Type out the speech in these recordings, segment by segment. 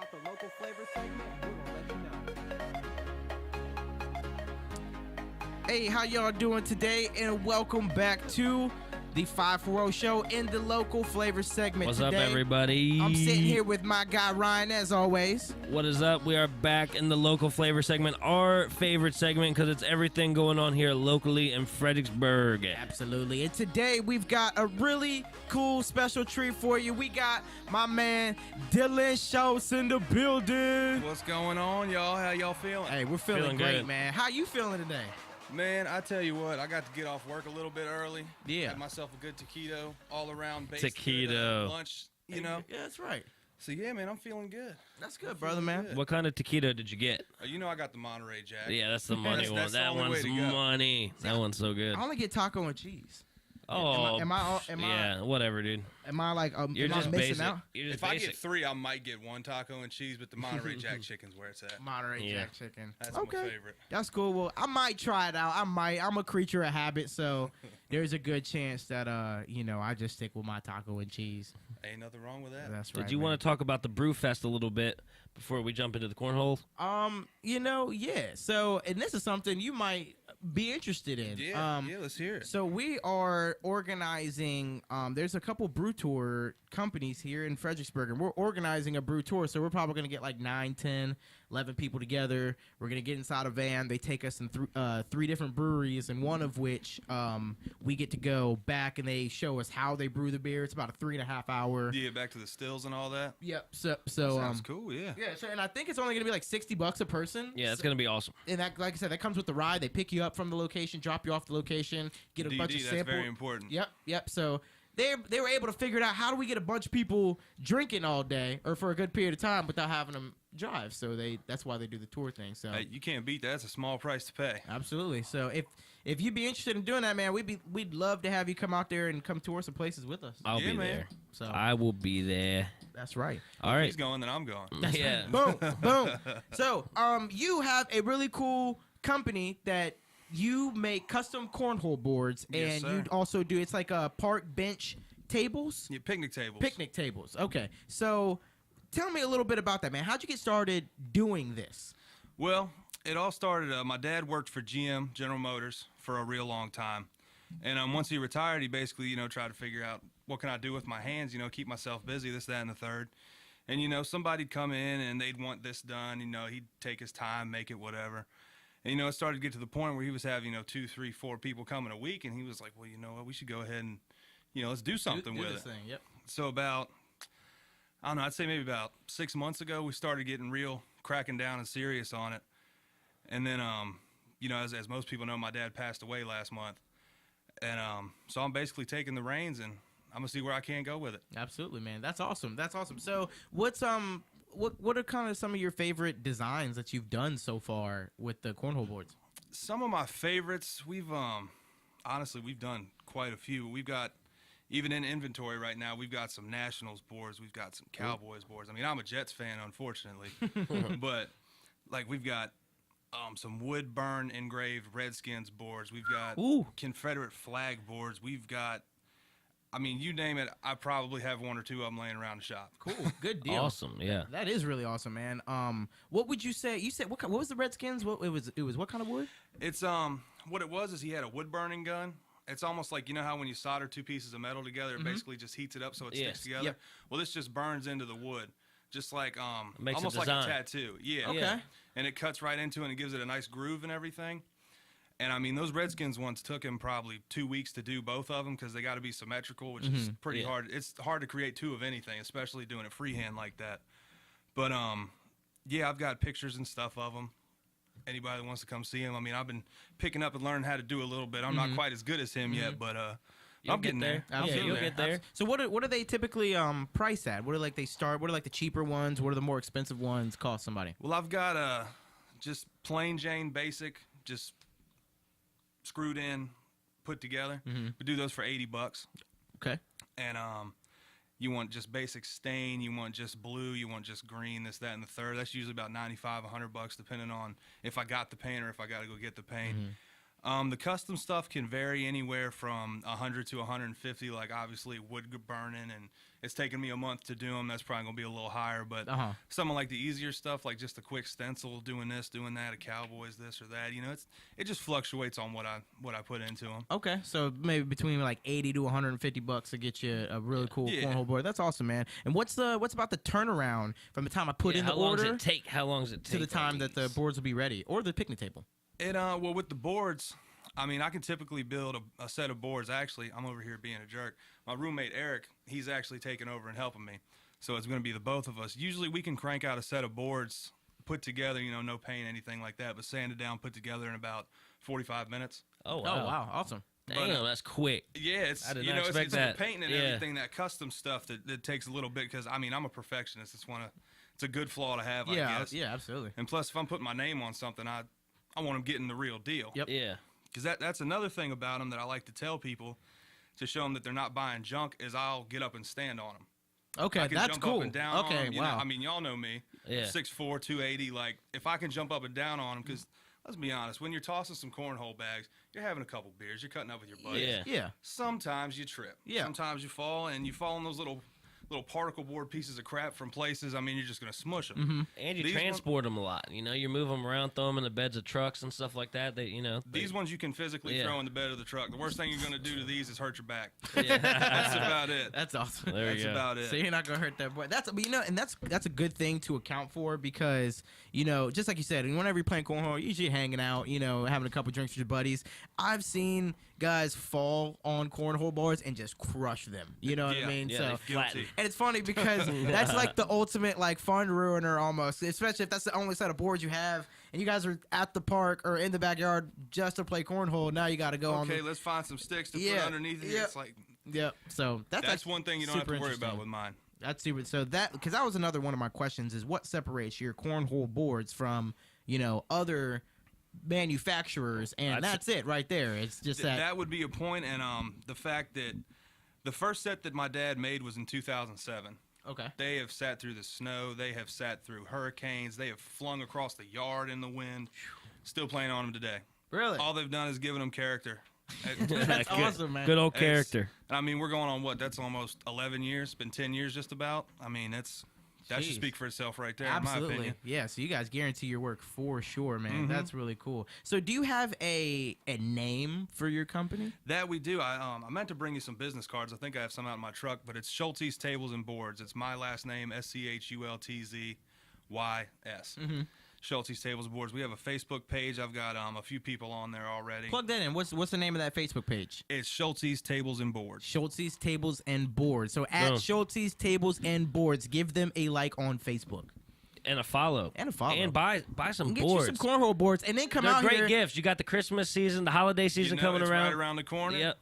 out the local flavor segment, we're gonna let you know. Hey, how y'all doing today? And welcome back to the 540 show in the local flavor segment. What's today, up, everybody? I'm sitting here with my guy Ryan, as always. What is up? We are back in the local flavor segment, our favorite segment because it's everything going on here locally in Fredericksburg. Absolutely. And today we've got a really cool special treat for you. We got my man Dylan Schultz in the building. What's going on, y'all? How y'all feeling? Hey, we're feeling great, good. man. How you feeling today? Man, I tell you what, I got to get off work a little bit early. Yeah. Had myself a good taquito, all around base. Taquito. Lunch, you know. Yeah, that's right. So yeah, man, I'm feeling good. That's good, brother, man. good. What kind of taquito did you get? You know I got the Monterey Jack. Yeah, that's the money one. That's the That only way one's to go. money. That one's so good. I only get taco and cheese. Oh, am whatever, dude. I like You're am I just missing basic. out? You're just If I basic. get 3, I might get 1 taco and cheese, but the Monterey Jack chicken's where it's at. Monterey Yeah. Jack chicken. That's okay. my favorite. That's cool. Well, I might try it out. I'm a creature of habit, so there's a good chance that I just stick with my taco and cheese. Ain't nothing wrong with that. That's right. Did you want to talk about the Brew Fest a little bit before we jump into the cornhole? Yeah. So, and this is something you might be interested in. Yeah, let's hear it. So we are organizing. There's a couple brew tour companies here in Fredericksburg, and we're organizing a brew tour. So we're probably going to get like 9, 10, 11 people together. We're going to get inside a van. They take us in 3 different breweries, and one of which we get to go back, and they show us how they brew the beer. It's about a 3.5 hour. Yeah, back to the stills and all that. Yep. So Sounds cool. Yeah. yeah. So, and I think it's only going to be like $60 a person. Yeah, it's going to be awesome. And that, like I said, that comes with the ride. They pick you up from the location, drop you off the location, get a DD, bunch of that's samples. very important. Yep. So they were able to figure it out. How do we get a bunch of people drinking all day or for a good period of time without having them drive? So that's why they do the tour thing. So Hey, you can't beat that. That's a small price to pay. absolutely. So if you'd be interested in doing that, man, we'd love to have you come out there and come tour some places with us. I'll Yeah, be man. there. So I will be there. that's right. All If right. he's going, then I'm going. Yeah. Boom, boom. So, you have a really cool company that you make custom cornhole boards, Yes, and sir. you also do. It's like a park bench tables, Yeah, picnic tables. picnic tables. Okay, so tell me a little bit about that, man. How'd you get started doing this? Well, it all started. My dad worked for GM, General Motors, for a real long time, and once he retired, he basically, tried to figure out what can I do with my hands, keep myself busy, this, that, and the third. And somebody'd come in and they'd want this done. He'd take his time, make it whatever. And it started to get to the point where he was having 2, 3, 4 people coming a week, and he was like, well, you know what, we should go ahead and let's do something do with this it. thing. Yep. So about, I don't know, I'd say maybe about 6 months ago, we started getting real cracking down and serious on it. And then, as most people know, my dad passed away last month. And so I'm basically taking the reins, and I'm going to see where I can go with it. Absolutely, man. That's awesome. That's awesome. So, what's what are kind of some of your favorite designs that you've done so far with the cornhole boards? Some of my favorites, we've honestly, we've done quite a few. We've got, even in inventory right now, we've got some Nationals boards. We've got some Cowboys boards. I mean, I'm a Jets fan, unfortunately. But, like, we've got some wood burn engraved Redskins boards. We've got Ooh. Confederate flag boards. We've got, I mean, you name it, I probably have 1 or 2 of them laying around the shop. Cool. Good deal. Awesome. Yeah. That is really awesome, man. What would you say? You said what was the Redskins? What it was what kind of wood? It's what it was is he had a wood burning gun. It's almost like how when you solder 2 pieces of metal together, it basically just heats it up so it Yes. sticks together. Yep. Well, this just burns into the wood, just like Makes a almost like a design. tattoo. Yeah. Okay. Yeah. And it cuts right into it and it gives it a nice groove and everything. And I mean, those Redskins ones took him probably 2 weeks to do both of them because they got to be symmetrical, which is pretty Yeah. hard. It's hard to create 2 of anything, especially doing it freehand like that. But yeah, I've got pictures and stuff of them. Anybody that wants to come see him, I mean, I've been picking up and learning how to do a little bit. I'm not quite as good as him yet, but You'll I'm get getting there. there. I'm Yeah, getting you'll there. get there. So what are they typically priced at? What are like they start? What are like the cheaper ones? What are the more expensive ones cost somebody? Well, I've got just plain Jane basic, just screwed in, put together. We do those for $80. Okay. And you want just basic stain, you want just blue, you want just green, this, that, and the third. That's usually about $95, $100, depending on if I got the paint or if I got to go get the paint. The custom stuff can vary anywhere from 100 to 150. Like obviously wood burning, and it's taken me a month to do them. That's probably gonna be a little higher. But something like the easier stuff, like just a quick stencil, doing this, doing that, a Cowboys, this or that. You know, it just fluctuates on what I put into them. Okay, so maybe between like 80 to 150 bucks to get you a really cool cornhole board. That's awesome, man. And what's about the turnaround from the time I put in the order? How long does it take to the time that the boards will be ready, or the picnic table? Well, with the boards, I mean, I can typically build a set of boards. Actually, I'm over here being a jerk. My roommate, Eric, he's actually taking over and helping me. So it's going to be the both of us. Usually we can crank out a set of boards put together, you know, no paint, anything like that, but sanded down, put together in about 45 minutes. Oh, wow. Oh, wow. Awesome. Damn, that's quick. Yeah, it's, I did you not know, expect it's that. the painting and everything, that custom stuff that takes a little bit because, I mean, I'm a perfectionist. It's a good flaw to have, I guess. Yeah, absolutely. And plus, if I'm putting my name on something, I want them getting the real deal. Yep. Yeah. Because that's another thing about them that I like to tell people to show them that they're not buying junk is I'll get up and stand on them. Okay, I can that's jump cool. up and down on Okay, 'em, you wow. know, I mean, y'all know me. Yeah. 6'4", 280. Like, if I can jump up and down on them, because let's be honest, when you're tossing some cornhole bags, you're having a couple beers, you're cutting up with your buddies. Yeah. Yeah. Sometimes you trip. Yeah. Sometimes you fall, and you fall on those little particle board pieces of crap from places. I mean, you're just gonna smush them. Mm-hmm. And you These transport them a lot. You know, you move them around, throw them in the beds of trucks and stuff like that. They, you know, These ones you can physically throw in the bed of the truck. The worst thing you're gonna do to these is hurt your back. Yeah. That's about it. That's awesome. There you That's go. about it. So you're not gonna hurt that boy. That's, but you know, and that's a good thing to account for because, you know, just like you said, whenever you're playing cornhole, you're usually hanging out, you know, having a couple drinks with your buddies. I've seen guys fall on cornhole boards and just crush them. You know what I mean? Yeah, So they flatten. Guilty. and it's funny because that's like the ultimate like fun ruiner almost, especially if that's the only set of boards you have and you guys are at the park or in the backyard just to play cornhole. Now you got to go on. Okay, let's find some sticks to put underneath it. Yeah. It's like Yep. So that's like one thing you don't have super to worry about interesting. with mine. That's super. So because that was another one of my questions is what separates your cornhole boards from, you know, other manufacturers, and that's it right there. It's just That would be a point, and the fact that the first set that my dad made was in 2007. Okay. They have sat through the snow. They have sat through hurricanes. They have flung across the yard in the wind. Still playing on them today. Really? All they've done is given them character. That's Good. awesome, man. Good old character. I mean, we're going on what? That's almost 11 years. It's been 10 years just about. I mean, that should Jeez. speak for itself right there, in my Absolutely. opinion. Yeah, so you guys guarantee your work for sure, man. That's really cool. So do you have a name for your company? That we do. I meant to bring you some business cards. I think I have some out in my truck, but it's Schultz's Tables and Boards. It's my last name, SCHULTZYS. Schultz's Tables and Boards. We have a Facebook page. I've got a few people on there already. Plug that in. What's the name of that Facebook page? It's Schultz's Tables and Boards. Schultz's Tables and Boards. So at Boom. Schultz's Tables and Boards, give them a like on Facebook. And a follow. And buy some Get boards. you some cornhole boards, and then come They're out great here. gifts. You got the Christmas season, the holiday season coming it's around. right around the corner. Yep.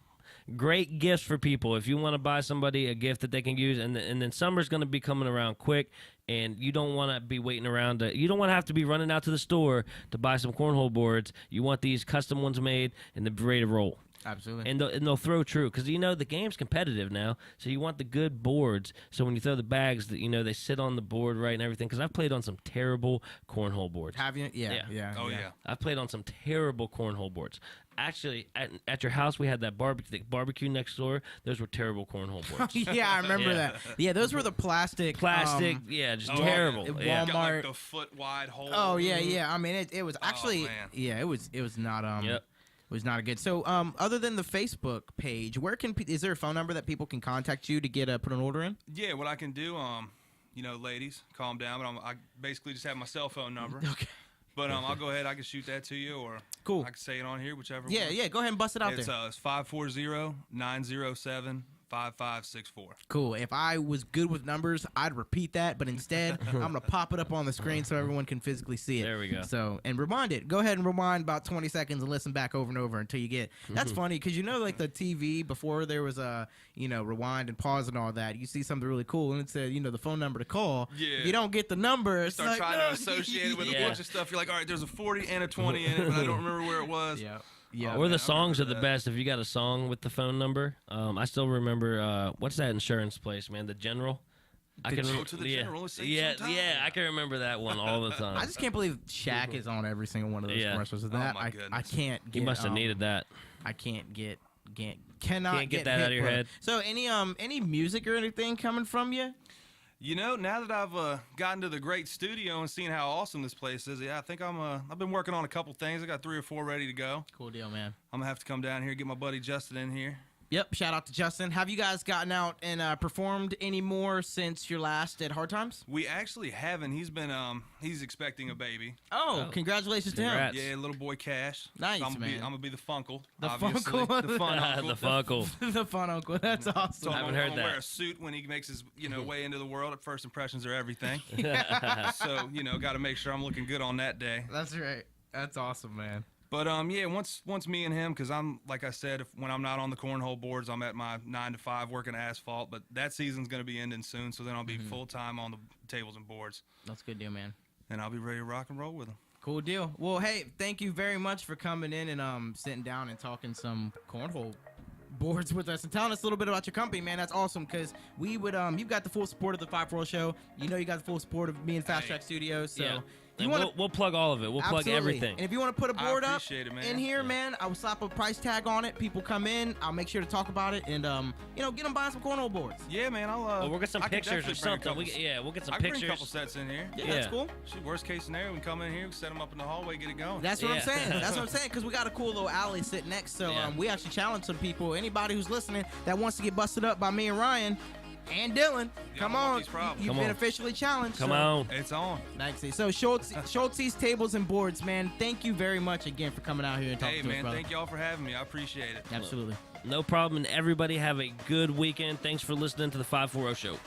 Great gifts for people. If you want to buy somebody a gift that they can use, and then summer's going to be coming around quick, and you don't want to be waiting around. You don't want to have to be running out to the store to buy some cornhole boards. You want these custom ones made, and they're ready to roll. Absolutely. And they'll throw true because you know the game's competitive now, so you want the good boards. So when you throw the bags, that you know they sit on the board right and everything. Because I've played on some terrible cornhole boards. Have you? Yeah. Oh, yeah. I've played on some terrible cornhole boards. Actually, at your house, we had that barbecue next door. Those were terrible cornhole boards. Yeah, I remember Yeah. that. Yeah, those were the plastic. Just terrible. Walmart. Yeah. Got like the foot wide hole. Oh yeah. I mean, it was actually. man. Yeah, it was not. Yep. It was not a good. So, other than the Facebook page, where is there a phone number that people can contact you to get put an order in? Yeah, what I can do, you know, ladies, calm down. But I basically just have my cell phone number. Okay. But I'll go ahead. I can shoot that to you, or Cool. I can say it on here, whichever. Yeah, one. yeah. Go ahead and bust it out It's there. 540-907-5564. Cool. If I was good with numbers, I'd repeat that, but instead, I'm gonna pop it up on the screen so everyone can physically see it. There we go. So, and rewind it. Go ahead and rewind about 20 seconds and listen back over and over until you get. That's funny because you know, like the TV before there was a rewind and pause and all that. You see something really cool and it said the phone number to call. Yeah. If you don't get the number, it's Start like, trying no. to associate it with a Yeah. bunch of stuff. You're like, all right, there's a 40 and a 20 in it, but I don't remember where it was. Yeah. Yeah. Or the man, I songs are remember the that. best if you got a song with the phone number. I still remember what's that insurance place, man? The General. I can Go to the general and save some time. I can remember that one all the time. I just can't believe Shaq is on every single one of those Yeah. commercials. Oh, That my I goodness. can't get. You must have needed that. I cannot Can't get that hip, out of your bro. head. So any music or anything coming from you? You know, now that I've gotten to the great studio and seen how awesome this place is, yeah, I think I've been working on a couple things. I got 3 or 4 ready to go. Cool deal, man. I'm gonna have to come down here and get my buddy Justin in here. Yep. Shout out to Justin. Have you guys gotten out and performed any more since your last at Hard Times? We actually haven't. He's been he's expecting a baby. Oh, congratulations to him. Congrats. Yeah, little boy Cash. Nice, I'm man. gonna be the Funkle. The obviously. Funkle. The fun uncle. The Funkle. The fun uncle. That's awesome. So haven't I'm heard gonna wear that. a suit when he makes his way into the world. At first impressions are everything. So got to make sure I'm looking good on that day. That's right. That's awesome, man. But yeah, once me and him, because I'm like I said, when I'm not on the cornhole boards, I'm at my 9 to 5 working asphalt. But that season's gonna be ending soon, so then I'll be full time on the tables and boards, That's a good deal, man. and I'll be ready to rock and roll with him. Cool deal. Well, hey, thank you very much for coming in and sitting down and talking some cornhole boards with us and telling us a little bit about your company, man. That's awesome because we would you've got the full support of the 5 Show. You got the full support of me and Fast Track Studios. So Yeah. you And want we'll plug all of it. We'll plug Absolutely. everything. And if you want to put a I board up appreciate it, man. in here, man, I will slap a price tag on it. People come in, I'll make sure to talk about it and get them buying some cornhole boards. Yeah, man. We'll get some I can pictures or definitely bring a something. couple- We'll get some I can bring a pictures. couple sets in here. Yeah, Yeah. that's cool. Shoot, worst case scenario, we can come in here, we set them up in the hallway, get it going. That's what I'm Yeah. saying. That's what I'm saying. Because we got a cool little alley sitting next. So Yeah. we actually challenge some people. Anybody who's listening that wants to get busted up by me and Ryan and Dylan, come don't want on. these problems. You've Come been on. officially challenged. Come so. on. It's on. Nice. So Schultze's Tables and Boards, man. Thank you very much again for coming out here and talking Hey, to us, man, brother. thank y'all for having me. I appreciate it. Absolutely. No problem. And everybody have a good weekend. Thanks for listening to the 540 Show.